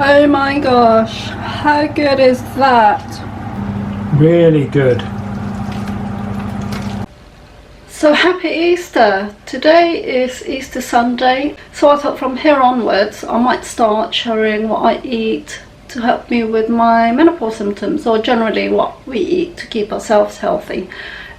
Oh my gosh, how good is that? Really good. So happy Easter! Today is Easter Sunday, so I thought from here onwards I might start sharing what I eat to help me with my menopause symptoms, or generally what we eat to keep ourselves healthy.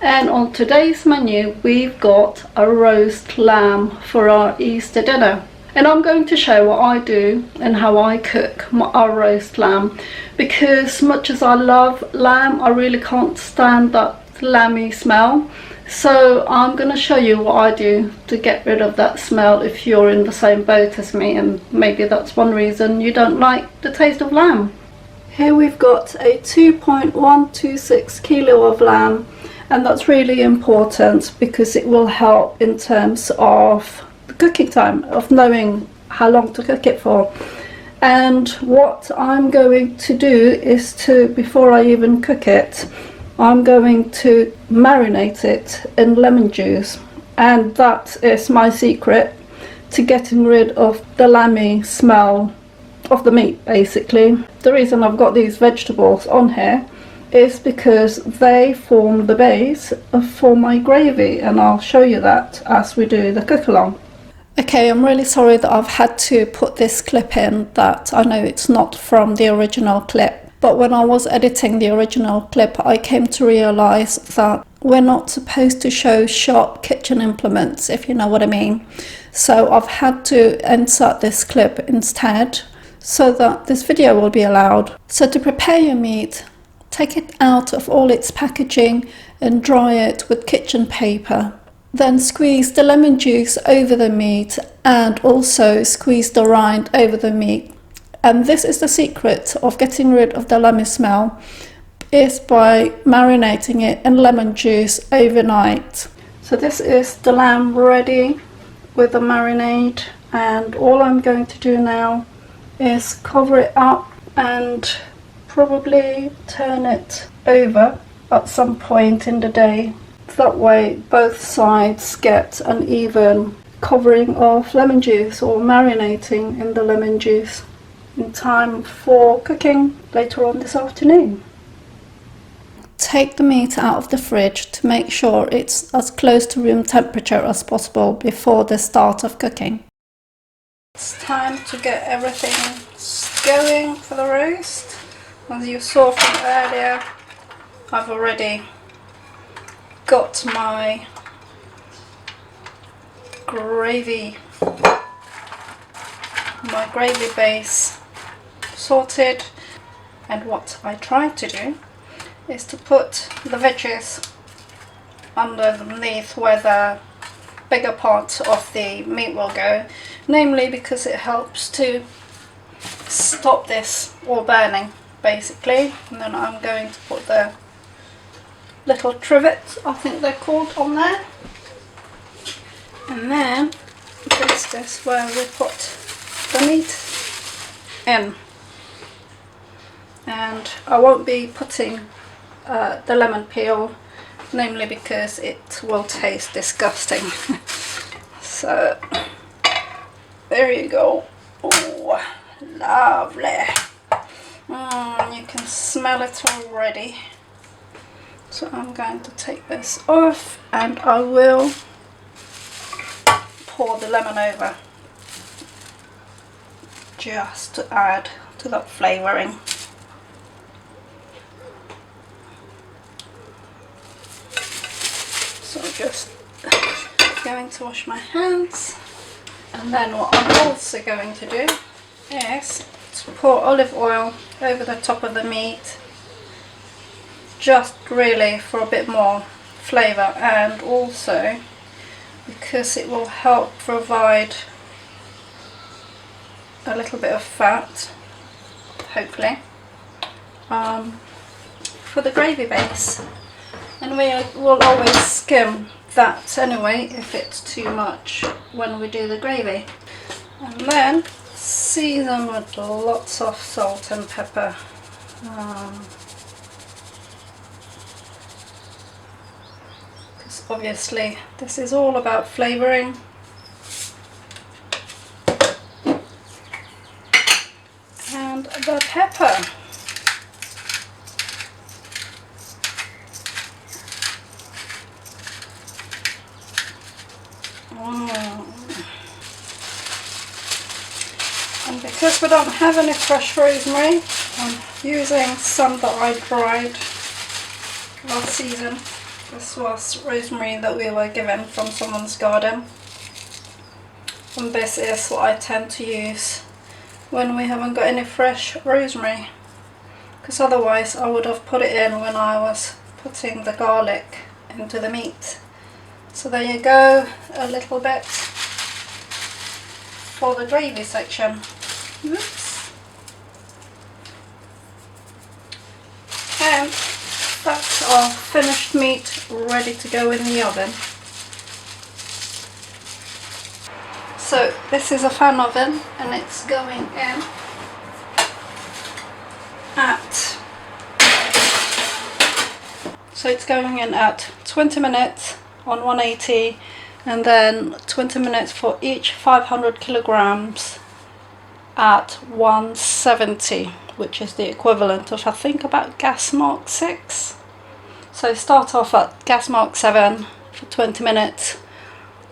And on today's menu we've got a roast lamb for our Easter dinner. And I'm going to show what I do and how I cook our roast lamb, because much as I love lamb, I really can't stand that lamby smell. So I'm going to show you what I do to get rid of that smell if you're in the same boat as me, and maybe that's one reason you don't like the taste of lamb. Here we've got a 2.126 kilo of lamb, and that's really important because it will help in terms of the cooking time, of knowing how long to cook it for. And what I'm going to do is to, before I even cook it, I'm going to marinate it in lemon juice, and that is my secret to getting rid of the lamby smell of the meat. Basically, the reason I've got these vegetables on here is because they form the base for my gravy, and I'll show you that as we do the cook along. Okay, I'm really sorry that I've had to put this clip in, that I know it's not from the original clip. But when I was editing the original clip, I came to realise that we're not supposed to show sharp kitchen implements, if you know what I mean. So I've had to insert this clip instead, so that this video will be allowed. So to prepare your meat, take it out of all its packaging and dry it with kitchen paper. Then squeeze the lemon juice over the meat, and also squeeze the rind over the meat. And this is the secret of getting rid of the lamby smell, is by marinating it in lemon juice overnight. So this is the lamb ready with the marinade, and all I'm going to do now is cover it up and probably turn it over at some point in the day. That way both sides get an even covering of lemon juice, or marinating in the lemon juice, in time for cooking later on this afternoon. Take the meat out of the fridge to make sure it's as close to room temperature as possible before the start of cooking. It's time to get everything going for the roast. As you saw from earlier, I've already got my gravy base sorted, and what I try to do is to put the veggies underneath where the bigger part of the meat will go, namely because it helps to stop this all burning basically. And then I'm going to put the little trivets, I think they're called, on there, and then this is where we put the meat in. And I won't be putting the lemon peel, namely because it will taste disgusting. So there you go. Oh, lovely. You can smell it already. So I'm going to take this off, and I will pour the lemon over just to add to that flavouring. So I'm just going to wash my hands, and then what I'm also going to do is to pour olive oil over the top of the meat, just really for a bit more flavour, and also because it will help provide a little bit of fat, hopefully, for the gravy base. And we will always skim that anyway if it's too much when we do the gravy. And then season with lots of salt and pepper. Because obviously this is all about flavouring. And the pepper. And because we don't have any fresh rosemary, I'm using some that I dried last season. This was rosemary that we were given from someone's garden. And this is what I tend to use when we haven't got any fresh rosemary. Because otherwise I would have put it in when I was putting the garlic into the meat. So there you go, a little bit for the gravy section. Oops. And that's our finished meat ready to go in the oven. So this is a fan oven and it's going in at 20 minutes on 180 and then 20 minutes for each 500 kilograms at 170, which is the equivalent of I think about gas mark 6. So start off at gas mark 7 for 20 minutes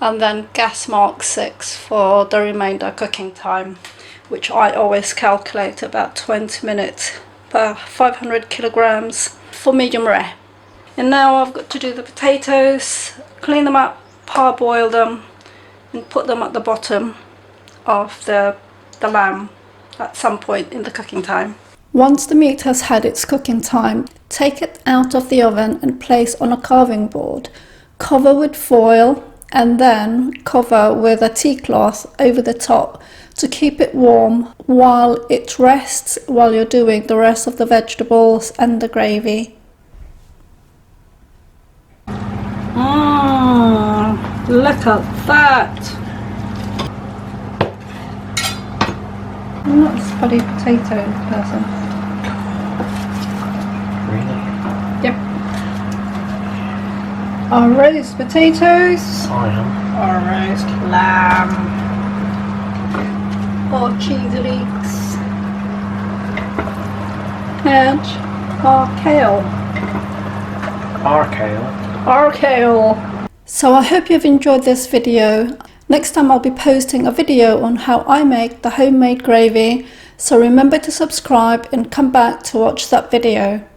and then gas mark 6 for the remainder cooking time, which I always calculate about 20 minutes per 500 kilograms for medium rare. And now I've got to do the potatoes, clean them up, parboil them and put them at the bottom of the lamb at some point in the cooking time. Once the meat has had its cooking time, take it out of the oven and place on a carving board. Cover with foil and then cover with a tea cloth over the top to keep it warm while it rests while you're doing the rest of the vegetables and the gravy. Look at that! I'm not a spuddy potato person. Really? Yep. Our roast potatoes. I am. Our roast lamb. Our cheesy leeks. And our kale. Our kale. Our kale. So I hope you've enjoyed this video. Next time I'll be posting a video on how I make the homemade gravy, so remember to subscribe and come back to watch that video.